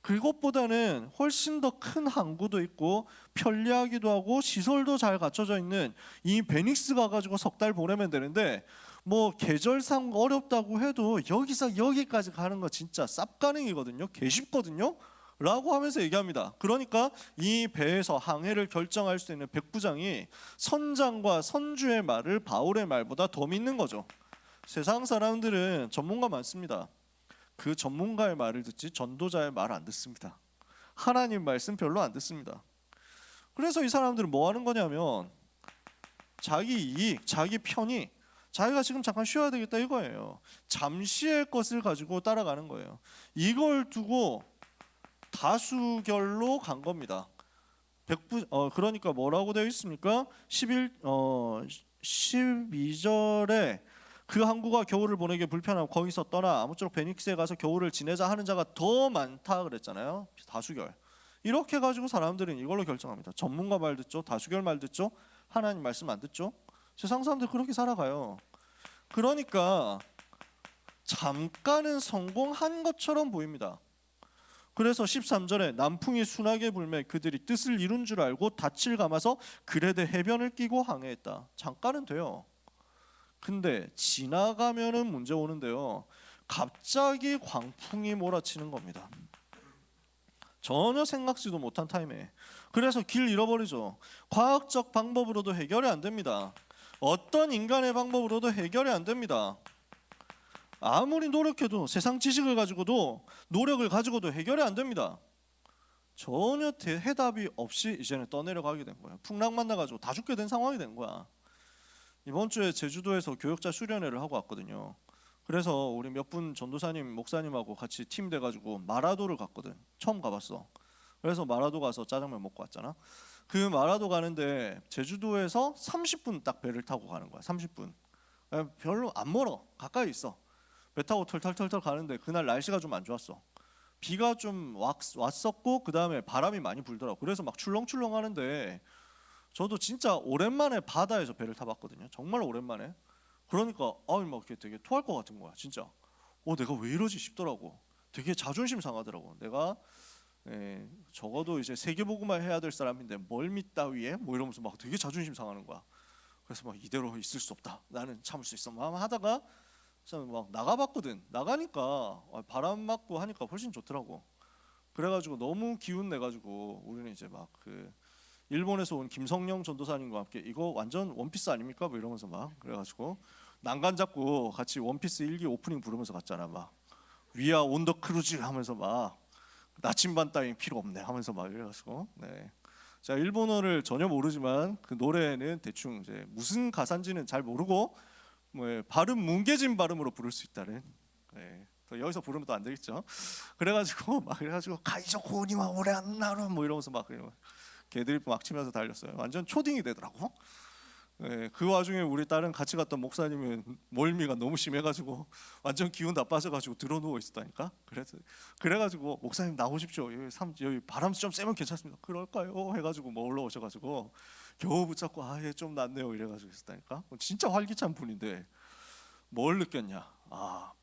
그것보다는 훨씬 더 큰 항구도 있고 편리하기도 하고 시설도 잘 갖춰져 있는 이 베닉스 가가지고 석 달 보내면 되는데 뭐 계절상 어렵다고 해도 여기서 여기까지 가는 거 진짜 쌉가능이거든요. 개 쉽거든요. 라고 하면서 얘기합니다. 그러니까 이 배에서 항해를 결정할 수 있는 백부장이 선장과 선주의 말을 바울의 말보다 더 믿는 거죠. 세상 사람들은 전문가 많습니다. 그 전문가의 말을 듣지 전도자의 말을 안 듣습니다. 하나님 말씀 별로 안 듣습니다. 그래서 이 사람들은 뭐 하는 거냐면 자기 이익, 자기 편의, 자기가 지금 잠깐 쉬어야 되겠다 이거예요. 잠시의 것을 가지고 따라가는 거예요. 이걸 두고 다수결로 간 겁니다. 그러니까 뭐라고 되어 있습니까? 12절에 그 항구가 겨울을 보내기 불편하고 거기서 떠나 아무쪼록 베닉스에 가서 겨울을 지내자 하는 자가 더 많다 그랬잖아요. 다수결. 이렇게 가지고 사람들은 이걸로 결정합니다. 전문가 말 듣죠. 다수결 말 듣죠. 하나님 말씀 안 듣죠. 세상 사람들 그렇게 살아가요. 그러니까 잠깐은 성공한 것처럼 보입니다. 그래서 13절에 남풍이 순하게 불매 그들이 뜻을 이룬 줄 알고 닻을 감아서 그레데 해변을 끼고 항해했다. 잠깐은 돼요. 근데 지나가면은 문제 오는데요. 갑자기 광풍이 몰아치는 겁니다. 전혀 생각지도 못한 타임에. 그래서 길 잃어버리죠. 과학적 방법으로도 해결이 안 됩니다. 어떤 인간의 방법으로도 해결이 안 됩니다. 아무리 노력해도 세상 지식을 가지고도 노력을 가지고도 해결이 안 됩니다. 전혀 해답이 없이 이제는 떠내려가게 된 거예요. 풍랑 만나가지고 다 죽게 된 상황이 된 거야. 이번 주에 제주도에서 교역자 수련회를 하고 왔거든요. 그래서 우리 몇 분 전도사님, 목사님하고 같이 팀 돼가지고 마라도를 갔거든. 처음 가봤어. 그래서 마라도 가서 짜장면 먹고 왔잖아. 그 마라도 가는데 제주도에서 30분 딱 배를 타고 가는 거야. 30분. 별로 안 멀어. 가까이 있어. 배 타고 털털털털 가는데 그날 날씨가 좀 안 좋았어. 비가 좀 왔었고 그 다음에 바람이 많이 불더라고. 그래서 막 출렁출렁 하는데 저도 진짜 오랜만에 바다에서 배를 타봤거든요. 정말 오랜만에. 그러니까 막 되게 토할 것 같은 거야. 진짜. 내가 왜 이러지 싶더라고. 되게 자존심 상하더라고. 내가 적어도 이제 세계복음화 해야 될 사람인데 멀미 따위에 뭐 이러면서 막 되게 자존심 상하는 거야. 그래서 막 이대로 있을 수 없다. 나는 참을 수 있어. 막 하다가 막 나가봤거든. 나가니까 바람 맞고 하니까 훨씬 좋더라고. 그래가지고 너무 기운 내가지고 우리는 이제 막 그 일본에서 온 김성령 전도사님과 함께 이거 완전 원피스 아닙니까? 뭐 이러면서 막 그래가지고 난간 잡고 같이 원피스 1기 오프닝 부르면서 갔잖아. 막 위아 온더 크루즈 하면서 막 나침반 따윈 필요 없네 하면서 막 이래가지고 네. 자 일본어를 전혀 모르지만 그 노래는 대충 이제 무슨 가사인지는 잘 모르고 발음 뭉개진 발음으로 부를 수 있다는. 네. 여기서 부르면 또 안 되겠죠. 그래가지고 가이조 고니와 오래 안 나루 뭐 이러면서 막 개드립 막 치면서 달렸어요. 완전 초딩이 되더라고. 네, 그 와중에 우리 딸은 같이 갔던 목사님은 멀미가 너무 심해가지고 완전 기운 다 빠져가지고 들어 누워 있었다니까. 그래가지고 목사님 나오십시오. 여기 바람 좀 쐬면 괜찮습니다. 그럴까요? 해가지고 올라오셔가지고 겨우 붙잡고 좀 낫네요 이래가지고 있었다니까. 진짜 활기찬 분인데 뭘 느꼈냐?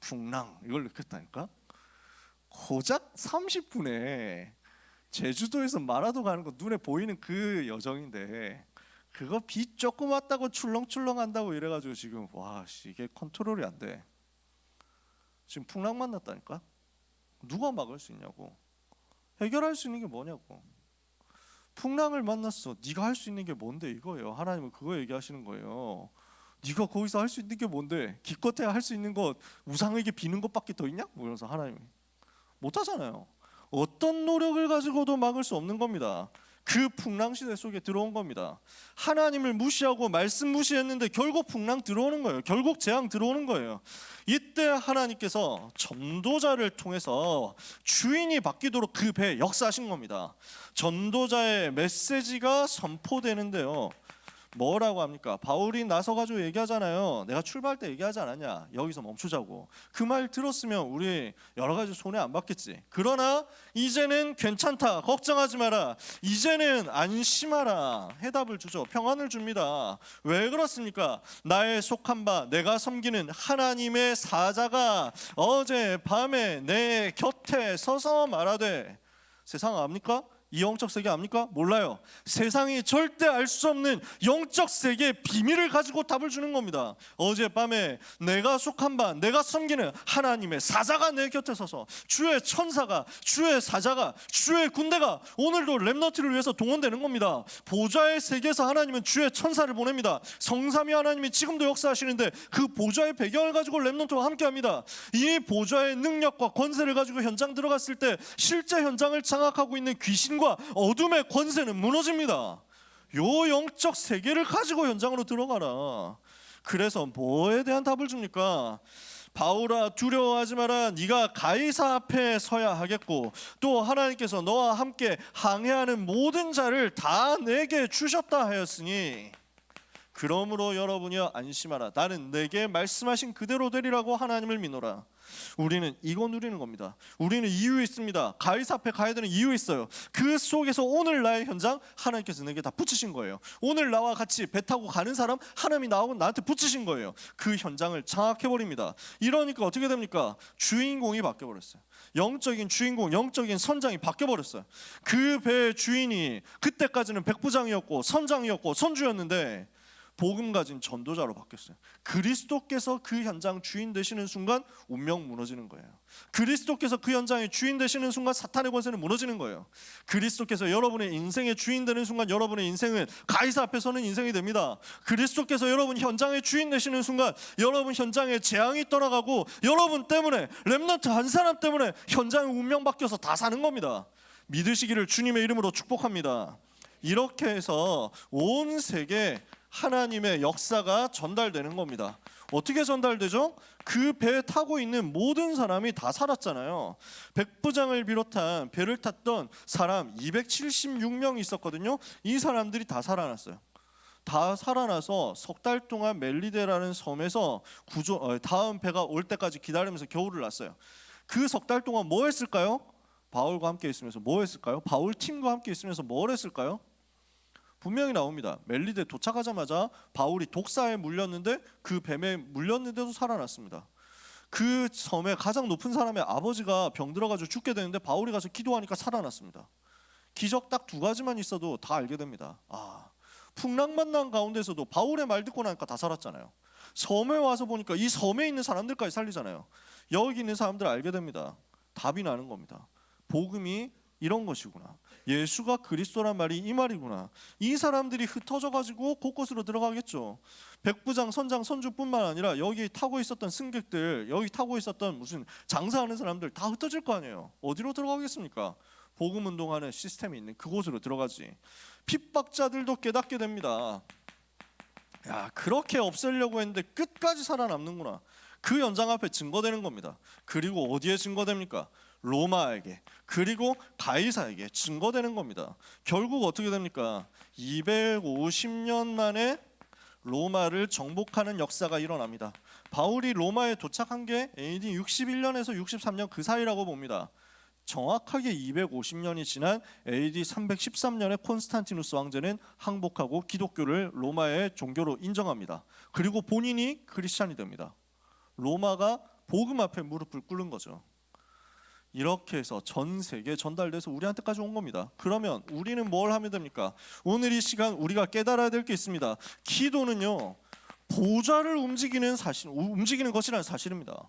풍랑 이걸 느꼈다니까. 고작 30분에 제주도에서 마라도 가는 거 눈에 보이는 그 여정인데 그거 비 조금 왔다고 출렁출렁 한다고 이래가지고 지금 이게 컨트롤이 안 돼. 지금 풍랑 만났다니까. 누가 막을 수 있냐고. 해결할 수 있는 게 뭐냐고. 풍랑을 만났어. 네가 할 수 있는 게 뭔데 이거예요. 하나님은 그거 얘기하시는 거예요. 네가 거기서 할 수 있는 게 뭔데? 기껏해야 할 수 있는 것 우상에게 비는 것밖에 더 있냐? 뭐 이러면서 하나님이 못하잖아요. 어떤 노력을 가지고도 막을 수 없는 겁니다. 그 풍랑 시대 속에 들어온 겁니다. 하나님을 무시하고 말씀 무시했는데 결국 풍랑 들어오는 거예요. 결국 재앙 들어오는 거예요. 이때 하나님께서 전도자를 통해서 주인이 바뀌도록 그 배에 역사하신 겁니다. 전도자의 메시지가 선포되는데요. 뭐라고 합니까? 바울이 나서가지고 얘기하잖아요. 내가 출발할 때 얘기하지 않았냐? 여기서 멈추자고. 그 말 들었으면 우리 여러 가지 손해 안 받겠지. 그러나 이제는 괜찮다. 걱정하지 마라. 이제는 안심하라. 해답을 주죠. 평안을 줍니다. 왜 그렇습니까? 나의 속한 바 내가 섬기는 하나님의 사자가 어제 밤에 내 곁에 서서 말하되, 세상 압니까? 이 영적 세계 압니까? 몰라요. 세상이 절대 알 수 없는 영적 세계의 비밀을 가지고 답을 주는 겁니다. 어젯밤에 내가 속한 바 내가 섬기는 하나님의 사자가 내 곁에 서서, 주의 천사가, 주의 사자가, 주의 군대가 오늘도 렘넌트를 위해서 동원되는 겁니다. 보좌의 세계에서 하나님은 주의 천사를 보냅니다. 성삼위 하나님이 지금도 역사하시는데 그 보좌의 배경을 가지고 렘넌트와 함께합니다. 이 보좌의 능력과 권세를 가지고 현장 들어갔을 때 실제 현장을 장악하고 있는 귀신과 어둠의 권세는 무너집니다. 요 영적 세계를 가지고 현장으로 들어가라. 그래서 뭐에 대한 답을 줍니까? 바울아 두려워하지 마라. 네가 가이사 앞에 서야 하겠고 또 하나님께서 너와 함께 항해하는 모든 자를 다 내게 주셨다 하였으니 그러므로 여러분이여 안심하라. 나는 내게 말씀하신 그대로 되리라고 하나님을 믿노라. 우리는 이거 누리는 겁니다. 우리는 이유 있습니다. 가이사 앞에 가야 되는 이유 있어요. 그 속에서 오늘 나의 현장 하나님께서 내게 다 붙이신 거예요. 오늘 나와 같이 배 타고 가는 사람 하나님이 나한테 붙이신 거예요. 그 현장을 장악해버립니다. 이러니까 어떻게 됩니까? 주인공이 바뀌어버렸어요. 영적인 주인공, 영적인 선장이 바뀌어버렸어요. 그 배의 주인이 그때까지는 백부장이었고 선장이었고 선주였는데 복음 가진 전도자로 바뀌었어요. 그리스도께서 그 현장 주인 되시는 순간 운명 무너지는 거예요. 그리스도께서 그 현장의 주인 되시는 순간 사탄의 권세는 무너지는 거예요. 그리스도께서 여러분의 인생의 주인 되는 순간 여러분의 인생은 가이사 앞에 서는 인생이 됩니다. 그리스도께서 여러분 현장의 주인 되시는 순간 여러분 현장에 재앙이 떠나가고 여러분 때문에 렘넌트 한 사람 때문에 현장의 운명 바뀌어서 다 사는 겁니다. 믿으시기를 주님의 이름으로 축복합니다. 이렇게 해서 온 세계 하나님의 역사가 전달되는 겁니다. 어떻게 전달되죠? 그 배에 타고 있는 모든 사람이 다 살았잖아요. 백부장을 비롯한 배를 탔던 사람 276명이 있었거든요. 이 사람들이 다 살아났어요. 다 살아나서 석 달 동안 멜리데라는 섬에서 다음 배가 올 때까지 기다리면서 겨울을 났어요. 그 석 달 동안 뭐 했을까요? 바울과 함께 있으면서 뭐 했을까요? 바울 팀과 함께 있으면서 뭘 했을까요? 분명히 나옵니다. 멜리데 도착하자마자 바울이 독사에 물렸는데 그 뱀에 물렸는데도 살아났습니다. 그 섬의 가장 높은 사람의 아버지가 병들어가지고 죽게 되는데 바울이 가서 기도하니까 살아났습니다. 기적 딱 두 가지만 있어도 다 알게 됩니다. 풍랑 만난 가운데서도 바울의 말 듣고 나니까 다 살았잖아요. 섬에 와서 보니까 이 섬에 있는 사람들까지 살리잖아요. 여기 있는 사람들 알게 됩니다. 답이 나는 겁니다. 복음이 이런 것이구나. 예수가 그리스도란 말이 이 말이구나. 이 사람들이 흩어져 가지고 곳곳으로 들어가겠죠. 백부장, 선장, 선주뿐만 아니라 여기 타고 있었던 승객들, 여기 타고 있었던 무슨 장사하는 사람들 다 흩어질 거 아니에요. 어디로 들어가겠습니까? 복음 운동하는 시스템이 있는 그곳으로 들어가지. 핍박자들도 깨닫게 됩니다. 야, 그렇게 없애려고 했는데 끝까지 살아남는구나. 그 현장 앞에 증거되는 겁니다. 그리고 어디에 증거됩니까? 로마에게, 그리고 가이사에게 증거되는 겁니다. 결국 어떻게 됩니까? 250년 만에 로마를 정복하는 역사가 일어납니다. 바울이 로마에 도착한 게 AD 61년에서 63년 그 사이라고 봅니다. 정확하게 250년이 지난 AD 313년에 콘스탄티누스 왕제는 항복하고 기독교를 로마의 종교로 인정합니다. 그리고 본인이 크리스찬이 됩니다. 로마가 복음 앞에 무릎을 꿇는 거죠. 이렇게 해서 전 세계에 전달돼서 우리한테까지 온 겁니다. 그러면 우리는 뭘 하면 됩니까? 오늘 이 시간 우리가 깨달아야 될 게 있습니다. 기도는요, 보좌를 움직이는 것이라는 사실입니다.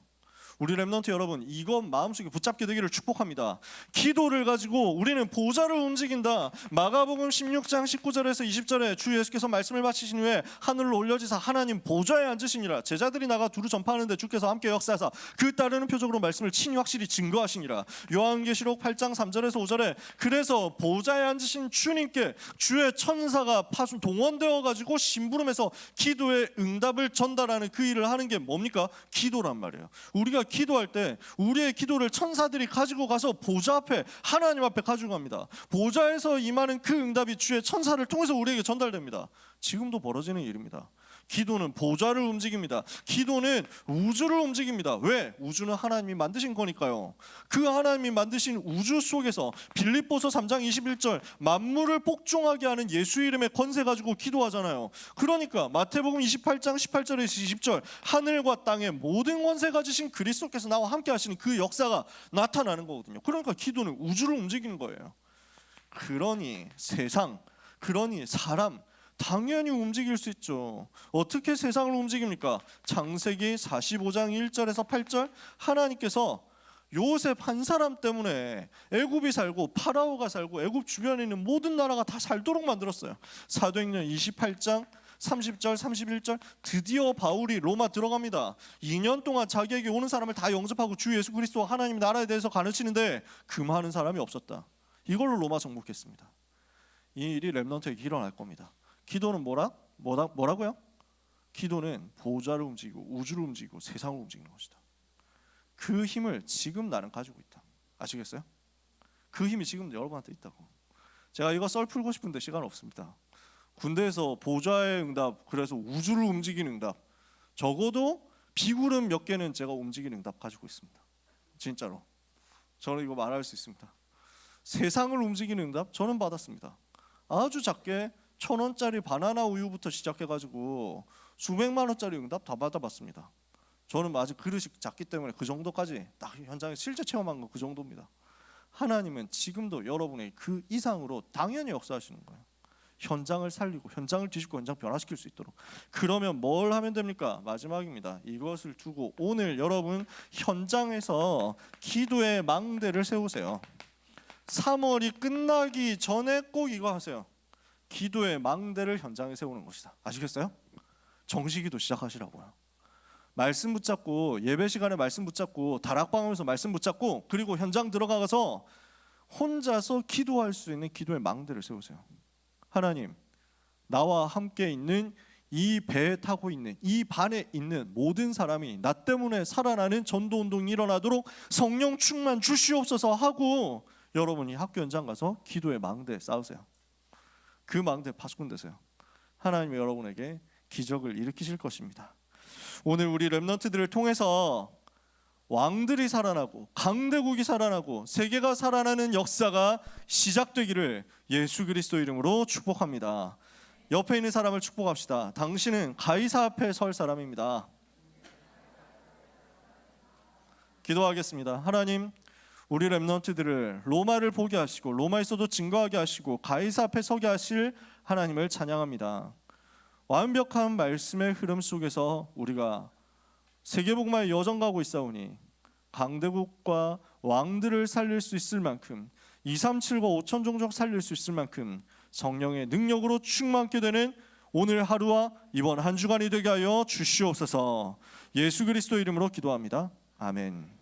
우리 렘넌트 여러분, 이것 마음속에 붙잡게 되기를 축복합니다. 기도를 가지고 우리는 보좌를 움직인다. 마가복음 16장 19절에서 20절에 주 예수께서 말씀을 마치신 후에 하늘로 올려지사 하나님 보좌에 앉으시니라. 제자들이 나가 두루 전파하는데 주께서 함께 역사하사 그 따르는 표적으로 말씀을 친히 확실히 증거하시니라. 요한계시록 8장 3절에서 5절에 그래서 보좌에 앉으신 주님께 주의 천사가 동원되어 가지고 심부름해서 기도의 응답을 전달하는 그 일을 하는 게 뭡니까? 기도란 말이에요. 우리가 기도할 때 우리의 기도를 천사들이 가지고 가서 보좌 앞에, 하나님 앞에 가지고 갑니다. 보좌에서 임하는 그 응답이 주의 천사를 통해서 우리에게 전달됩니다. 지금도 벌어지는 일입니다. 기도는 보좌를 움직입니다. 기도는 우주를 움직입니다. 왜? 우주는 하나님이 만드신 거니까요. 그 하나님이 만드신 우주 속에서 빌립보서 3장 21절 만물을 복종하게 하는 예수 이름의 권세 가지고 기도하잖아요. 그러니까 마태복음 28장 18절에서 20절 하늘과 땅의 모든 권세 가지신 그리스도께서 나와 함께 하시는 그 역사가 나타나는 거거든요. 그러니까 기도는 우주를 움직이는 거예요. 그러니 세상, 그러니 사람 당연히 움직일 수 있죠. 어떻게 세상을 움직입니까? 창세기 45장 1절에서 8절 하나님께서 요셉 한 사람 때문에 애굽이 살고 파라오가 살고 애굽 주변에 있는 모든 나라가 다 살도록 만들었어요. 사도행전 28장 30절 31절 드디어 바울이 로마 들어갑니다. 2년 동안 자기에게 오는 사람을 다 영접하고 주 예수 그리스도와 하나님 나라에 대해서 가르치는데 금하는 사람이 없었다. 이걸로 로마 정복했습니다. 이 일이 렘넌트에게 일어날 겁니다. 기도는 뭐라고요? 기도는 보좌를 움직이고 우주를 움직이고 세상을 움직이는 것이다. 그 힘을 지금 나는 가지고 있다. 아시겠어요? 그 힘이 지금 여러분한테 있다고. 제가 이거 썰 풀고 싶은데 시간 없습니다. 군대에서 보좌의 응답, 그래서 우주를 움직이는 응답, 적어도 비구름 몇 개는 제가 움직이는 응답 가지고 있습니다. 진짜로 저는 이거 말할 수 있습니다. 세상을 움직이는 응답 저는 받았습니다. 아주 작게 1,000원짜리 바나나 우유부터 시작해가지고 수백만 원짜리 응답 다 받아봤습니다. 저는 아직 그릇이 작기 때문에 그 정도까지 딱 현장에서 실제 체험한 거 그 정도입니다. 하나님은 지금도 여러분의 그 이상으로 당연히 역사하시는 거예요. 현장을 살리고 현장을 뒤집고 현장 변화시킬 수 있도록. 그러면 뭘 하면 됩니까? 마지막입니다. 이것을 두고 오늘 여러분 현장에서 기도의 망대를 세우세요. 3월이 끝나기 전에 꼭 이거 하세요. 기도의 망대를 현장에 세우는 것이다. 아시겠어요? 정시기도 시작하시라고요. 말씀 붙잡고 예배 시간에 말씀 붙잡고 다락방하면서 말씀 붙잡고 그리고 현장 들어가서 혼자서 기도할 수 있는 기도의 망대를 세우세요. 하나님, 나와 함께 있는 이 배에 타고 있는 이 반에 있는 모든 사람이 나 때문에 살아나는 전도운동이 일어나도록 성령 충만 주시옵소서 하고 여러분이 학교 현장 가서 기도의 망대 쌓으세요. 그 망대 파수꾼 되세요. 하나님이 여러분에게 기적을 일으키실 것입니다. 오늘 우리 렘넌트들을 통해서 왕들이 살아나고 강대국이 살아나고 세계가 살아나는 역사가 시작되기를 예수 그리스도 이름으로 축복합니다. 옆에 있는 사람을 축복합시다. 당신은 가이사 앞에 설 사람입니다. 기도하겠습니다. 하나님, 우리 렘넌트들을 로마를 보게 하시고 로마에서도 증거하게 하시고 가이사 앞에 서게 하실 하나님을 찬양합니다. 완벽한 말씀의 흐름 속에서 우리가 세계복음화의 여정 가고 있사오니 강대국과 왕들을 살릴 수 있을 만큼 237과 5천 종족 살릴 수 있을 만큼 성령의 능력으로 충만케 되는 오늘 하루와 이번 한 주간이 되게 하여 주시옵소서. 예수 그리스도 이름으로 기도합니다. 아멘.